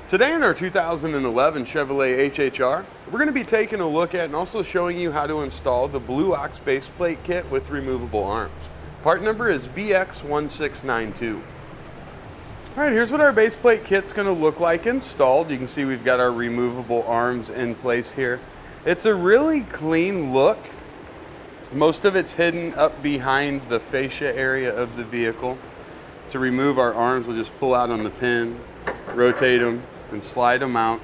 Today in our 2011 Chevrolet HHR, we're going to be taking a look at and also showing you how to install the Blue Ox base plate kit with removable arms. Part number is BX1692. Alright, here's what our base plate kit's going to look like installed. You can see we've got our removable arms in place here. It's a really clean look. Most of it's hidden up behind the fascia area of the vehicle. To remove our arms, we'll just pull out on the pin, rotate them, and slide them out.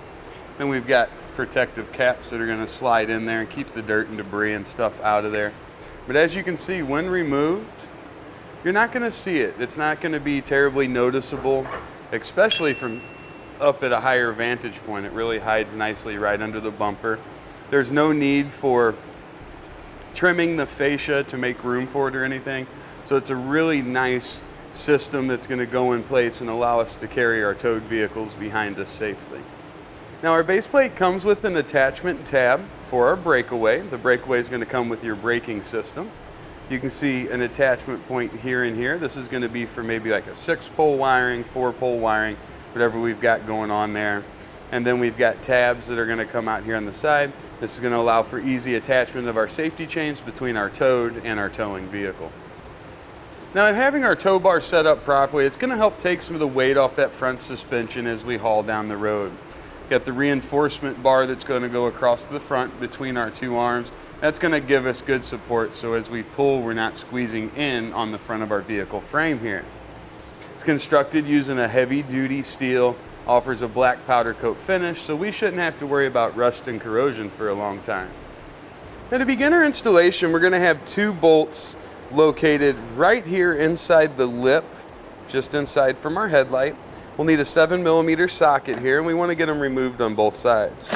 Then we've got protective caps that are going to slide in there and keep the dirt and debris and stuff out of there. But as you can see, when removed, you're not going to see it. It's not going to be terribly noticeable, especially from up at a higher vantage point. It really hides nicely right under the bumper. There's no need for trimming the fascia to make room for it or anything. So it's a really nice system that's going to go in place and allow us to carry our towed vehicles behind us safely. Now our base plate comes with an attachment tab for our breakaway. The breakaway is going to come with your braking system. You can see an attachment point here and here. This is going to be for maybe like a 6-pole wiring, 4-pole wiring, whatever we've got going on there. And then we've got tabs that are going to come out here on the side. This is going to allow for easy attachment of our safety chains between our towed and our towing vehicle. Now, in having our tow bar set up properly, it's going to help take some of the weight off that front suspension as we haul down the road. We've got the reinforcement bar that's going to go across the front between our two arms. That's going to give us good support, so as we pull, we're not squeezing in on the front of our vehicle frame here. It's constructed using a heavy-duty steel, offers a black powder coat finish, so we shouldn't have to worry about rust and corrosion for a long time. Now, to begin our installation, we're going to have 2 bolts located right here inside the lip, just inside from our headlight. We'll need a 7mm socket here, and we want to get them removed on both sides.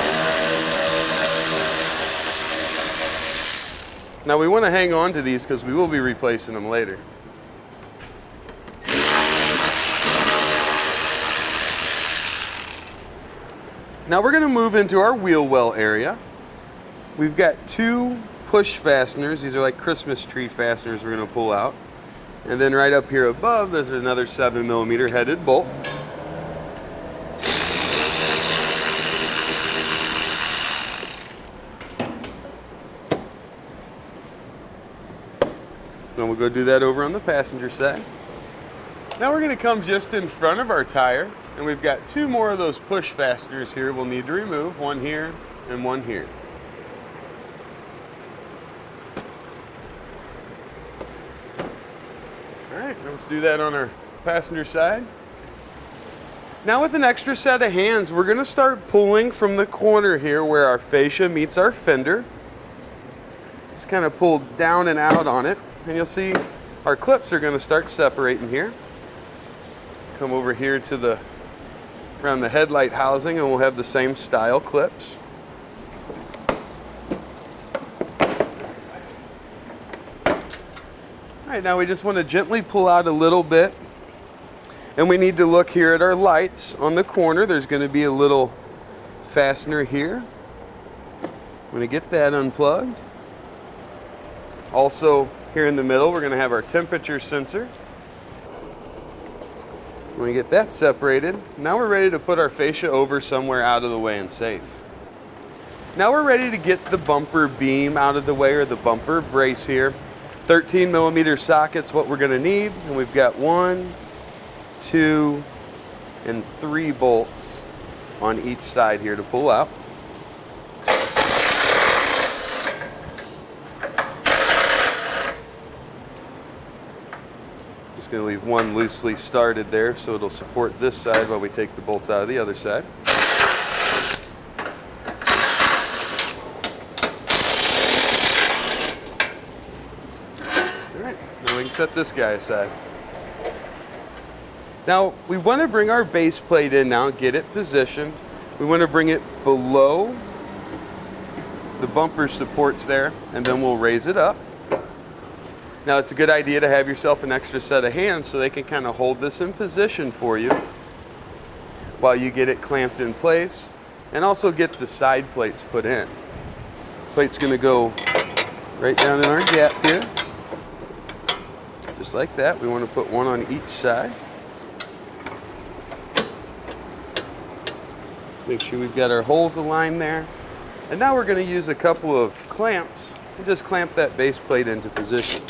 Now we want to hang on to these because we will be replacing them later. Now we're going to move into our wheel well area. We've got 2 push fasteners. These are like Christmas tree fasteners we're going to pull out. And then right up here above, there's another 7mm headed bolt. And we'll go do that over on the passenger side. Now we're going to come just in front of our tire, and we've got 2 more of those push fasteners here we'll need to remove, one here and one here. Alright, let's do that on our passenger side. Now with an extra set of hands, we're going to start pulling from the corner here where our fascia meets our fender. Just kind of pull down and out on it, and you'll see our clips are going to start separating here. Come over here to around the headlight housing, and we'll have the same style clips. Alright, now we just want to gently pull out a little bit, and we need to look here at our lights on the corner. There's going to be a little fastener here. I'm going to get that unplugged. Also here in the middle, we're going to have our temperature sensor. When we get that separated, now we're ready to put our fascia over somewhere out of the way and safe. Now we're ready to get the bumper beam out of the way, or the bumper brace here. 13mm sockets, what we're going to need, and we've got 1, 2, and 3 bolts on each side here to pull out. Just going to leave one loosely started there so it'll support this side while we take the bolts out of the other side. Alright, now we can set this guy aside. Now we want to bring our base plate in now, get it positioned. We want to bring it below the bumper supports there, and then we'll raise it up. Now it's a good idea to have yourself an extra set of hands so they can kind of hold this in position for you while you get it clamped in place, and also get the side plates put in. Plate's going to go right down in our gap here, just like that. We want to put one on each side. Make sure we've got our holes aligned there. And now we're going to use a couple of clamps and just clamp that base plate into position.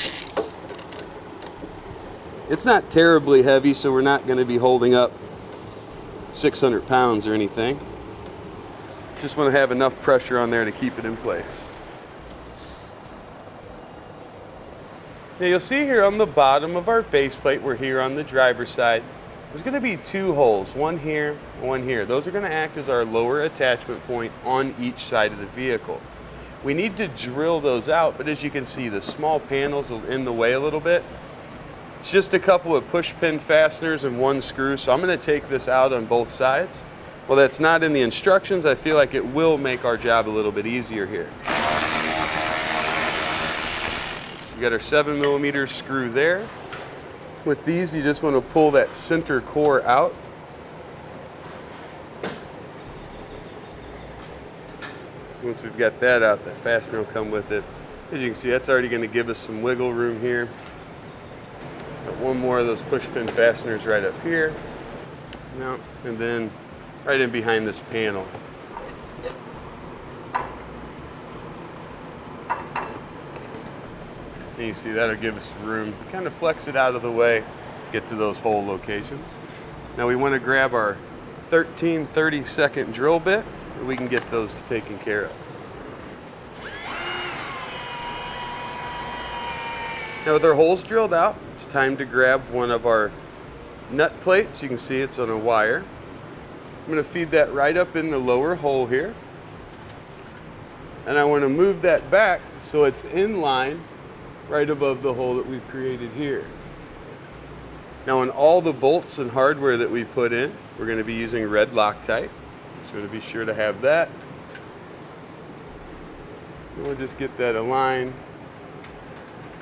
It's not terribly heavy, so we're not going to be holding up 600 pounds or anything. Just want to have enough pressure on there to keep it in place. Now you'll see here on the bottom of our base plate, we're here on the driver's side, there's going to be two holes, one here, one here. Those are going to act as our lower attachment point on each side of the vehicle. We need to drill those out, but as you can see, the small panels are in the way a little bit. It's just a couple of push pin fasteners and one screw, so I'm going to take this out on both sides. Well, that's not in the instructions. I feel like it will make our job a little bit easier here. We got our 7mm screw there. With these, you just want to pull that center core out. Once we've got that out, that fastener will come with it. As you can see, that's already going to give us some wiggle room here. Got one more of those push pin fasteners right up here. Now, and then right in behind this panel. And you see that'll give us room. Kind of flex it out of the way, get to those hole locations. Now we want to grab our 30-second drill bit, and we can get those taken care of. Now with our holes drilled out, it's time to grab one of our nut plates. You can see it's on a wire. I'm going to feed that right up in the lower hole here. And I want to move that back so it's in line right above the hole that we've created here. Now on all the bolts and hardware that we put in, we're going to be using red Loctite. So we're going to be sure to have that. And we'll just get that aligned.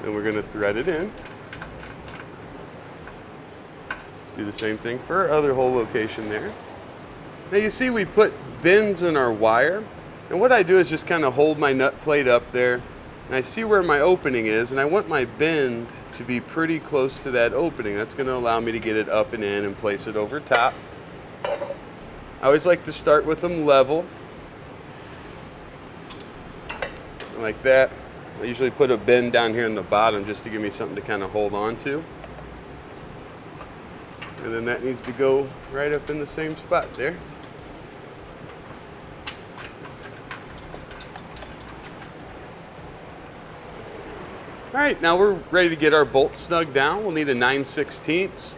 And we're going to thread it in. Let's do the same thing for our other hole location there. Now you see we put bends in our wire. And what I do is just kind of hold my nut plate up there. And I see where my opening is, and I want my bend to be pretty close to that opening. That's going to allow me to get it up and in and place it over top. I always like to start with them level. Like that. I usually put a bend down here in the bottom just to give me something to kind of hold on to. And then that needs to go right up in the same spot there. All right, now we're ready to get our bolts snug down. We'll need a 9/16.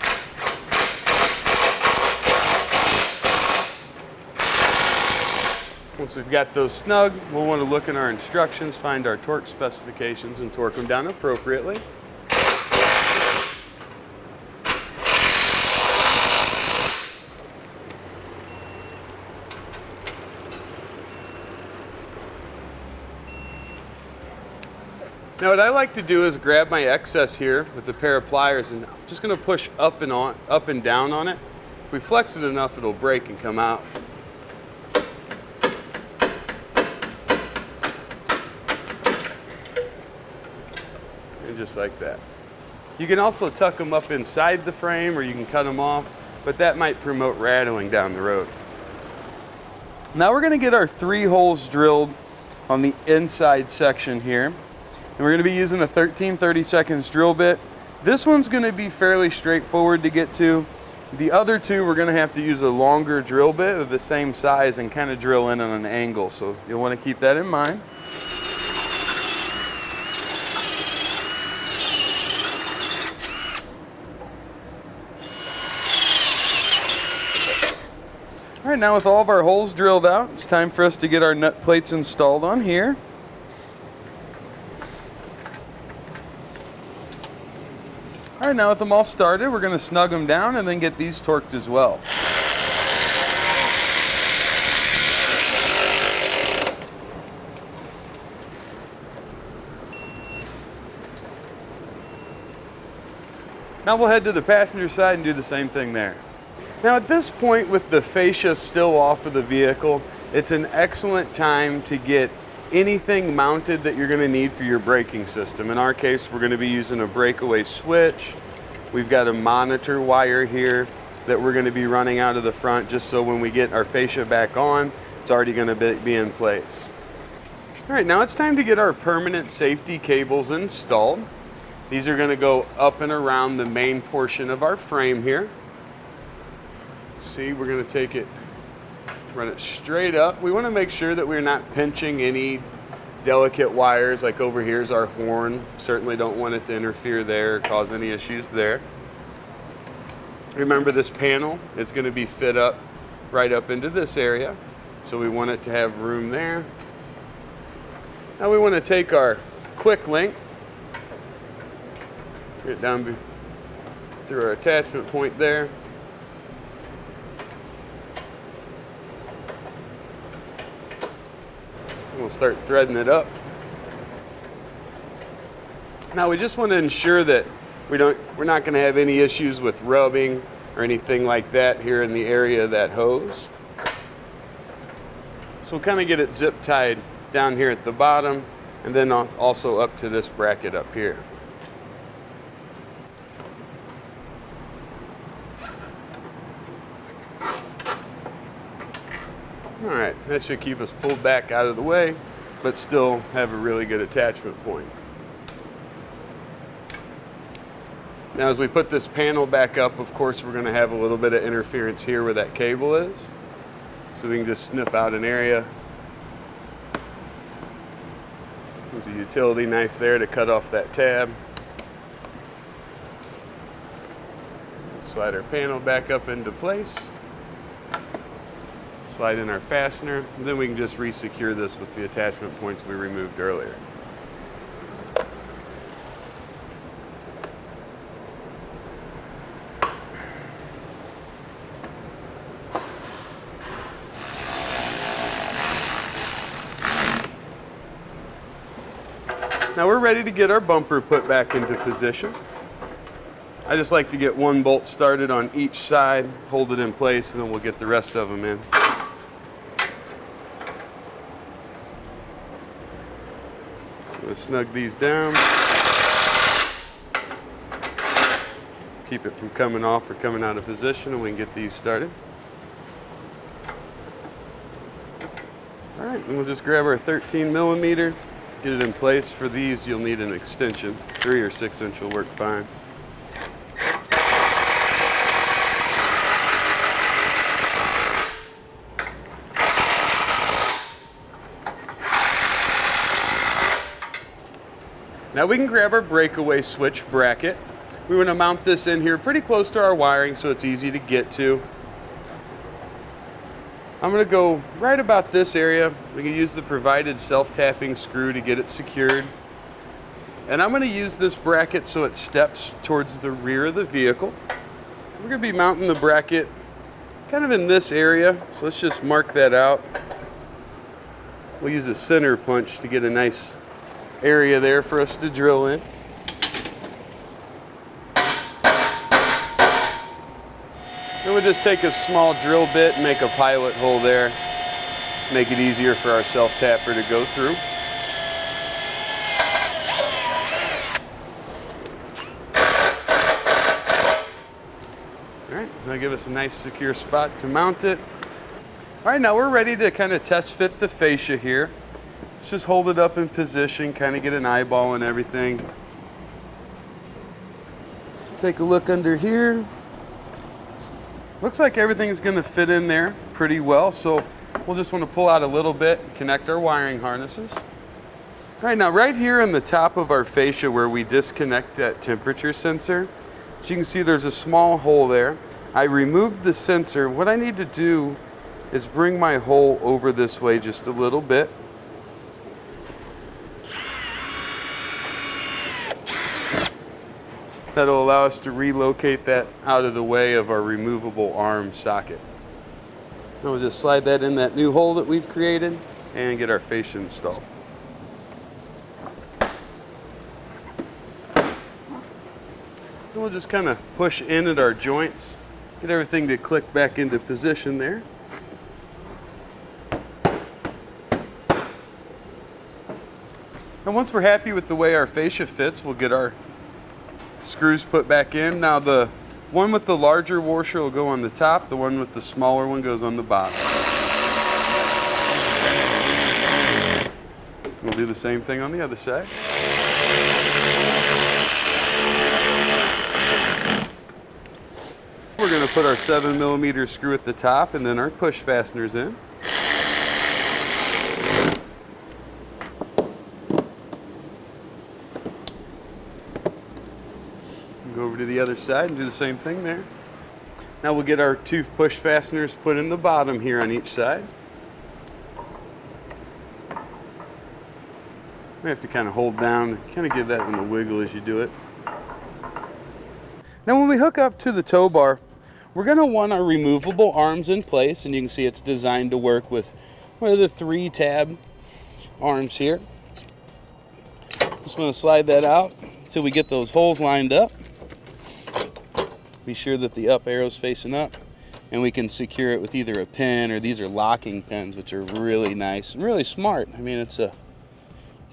Once we've got those snug, we'll want to look in our instructions, find our torque specifications, and torque them down appropriately. Now what I like to do is grab my excess here with a pair of pliers, and I'm just going to push up and down on it. If we flex it enough, it'll break and come out. And just like that. You can also tuck them up inside the frame, or you can cut them off, but that might promote rattling down the road. Now we're going to get our 3 holes drilled on the inside section here. And we're going to be using a 13/32 drill bit. This one's going to be fairly straightforward to get to. The other 2, we're going to have to use a longer drill bit of the same size and kind of drill in on an angle. So you'll want to keep that in mind. All right, now with all of our holes drilled out, it's time for us to get our nut plates installed on here. All right, now with them all started, we're going to snug them down and then get these torqued as well. Now we'll head to the passenger side and do the same thing there. Now at this point, with the fascia still off of the vehicle, it's an excellent time to get anything mounted that you're going to need for your braking system. In our case, we're going to be using a breakaway switch. We've got a monitor wire here. that we're going to be running out of the front, just so when we get our fascia back on, it's already going to be in place. All right, now it's time to get our permanent safety cables installed. These are going to go up and around the main portion of our frame here. See, we're going to take it, run it straight up. We want to make sure that we're not pinching any delicate wires, like over here's our horn. Certainly don't want it to interfere there or cause any issues there. Remember, this panel is going to be fit up right up into this area, so we want it to have room there. Now we want to take our quick link, get it down through our attachment point there. We'll start threading it up. Now we just want to ensure that we're not going to have any issues with rubbing or anything like that here in the area of that hose. So we'll kind of get it zip tied down here at the bottom, and then also up to this bracket up here. All right, that should keep us pulled back out of the way, but still have a really good attachment point. Now, as we put this panel back up, of course, we're going to have a little bit of interference here where that cable is. So we can just snip out an area. There's a utility knife there to cut off that tab. Slide our panel back up into place. Slide in our fastener, and then we can just re-secure this with the attachment points we removed earlier. Now we're ready to get our bumper put back into position. I just like to get one bolt started on each side, hold it in place, and then we'll get the rest of them in. So let's snug these down. Keep it from coming off or coming out of position, and we can get these started. All right, and we'll just grab our 13 millimeter, get it in place. For these, you'll need an extension. 3 or 6 inch will work fine. Now we can grab our breakaway switch bracket. We want to mount this in here pretty close to our wiring so it's easy to get to. I'm going to go right about this area. We can use the provided self-tapping screw to get it secured. And I'm going to use this bracket so it steps towards the rear of the vehicle. We're going to be mounting the bracket kind of in this area, so let's just mark that out. We'll use a center punch to get a nice area there for us to drill in. Then we'll just take a small drill bit and make a pilot hole there. Make it easier for our self-tapper to go through. All right, that'll give us a nice secure spot to mount it. All right, now we're ready to kind of test fit the fascia here. Let's just hold it up in position, kind of get an eyeball and everything. Take a look under here. Looks like everything's going to fit in there pretty well, so we'll just want to pull out a little bit and connect our wiring harnesses. All right, now right here on the top of our fascia where we disconnect that temperature sensor, as you can see there's a small hole there. I removed the sensor. What I need to do is bring my hole over this way just a little bit. That'll allow us to relocate that out of the way of our removable arm socket. Now we'll just slide that in that new hole that we've created and get our fascia installed. And we'll just kind of push in at our joints, get everything to click back into position there. And once we're happy with the way our fascia fits, we'll get our screws put back in. Now the One with the larger washer will go on the top, the one with the smaller one goes on the bottom. We'll do the same thing on the other side. We're going to put our 7mm screw at the top and then our push fasteners in. Go over to the other side and do the same thing there. Now we'll get our 2 push fasteners put in the bottom here on each side. We have to kind of hold down, kind of give that one a wiggle as you do it. Now when we hook up to the tow bar, we're going to want our removable arms in place, and you can see it's designed to work with one of the 3 tab arms here. Just want to slide that out until we get those holes lined up. Be sure that the up arrow's facing up, and we can secure it with either a pin, or these are locking pins, which are really nice and really smart. I mean, it's a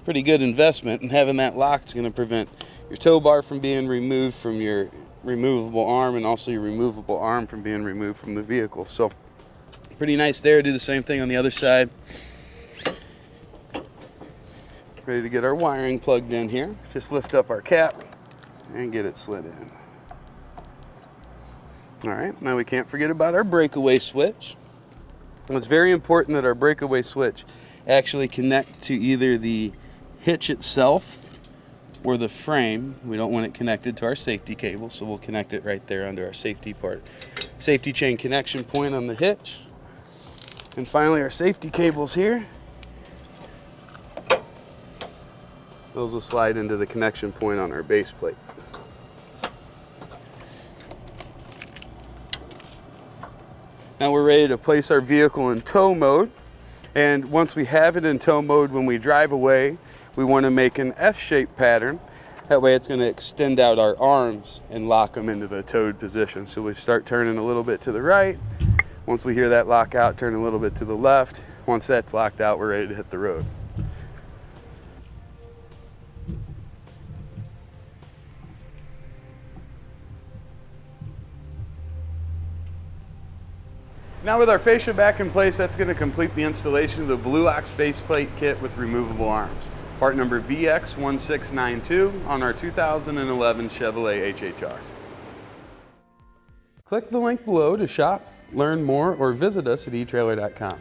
pretty good investment, and having that locked is going to prevent your tow bar from being removed from your removable arm, and also your removable arm from being removed from the vehicle. So pretty nice there. Do the same thing on the other side. Ready to get our wiring plugged in here. Just lift up our cap and get it slid in. All right, now we can't forget about our breakaway switch. It's very important that our breakaway switch actually connect to either the hitch itself or the frame. We don't want it connected to our safety cable, so we'll connect it right there under our safety part. Safety chain connection point on the hitch. And finally our safety cables here. Those will slide into the connection point on our base plate. Now we're ready to place our vehicle in tow mode. And once we have it in tow mode, when we drive away, we want to make an F-shaped pattern. That way it's going to extend out our arms and lock them into the towed position. So we start turning a little bit to the right. Once we hear that lock out, turn a little bit to the left. Once that's locked out, we're ready to hit the road. Now with our fascia back in place, that's going to complete the installation of the Blue Ox faceplate kit with removable arms. Part number BX1692 on our 2011 Chevrolet HHR. Click the link below to shop, learn more, or visit us at etrailer.com.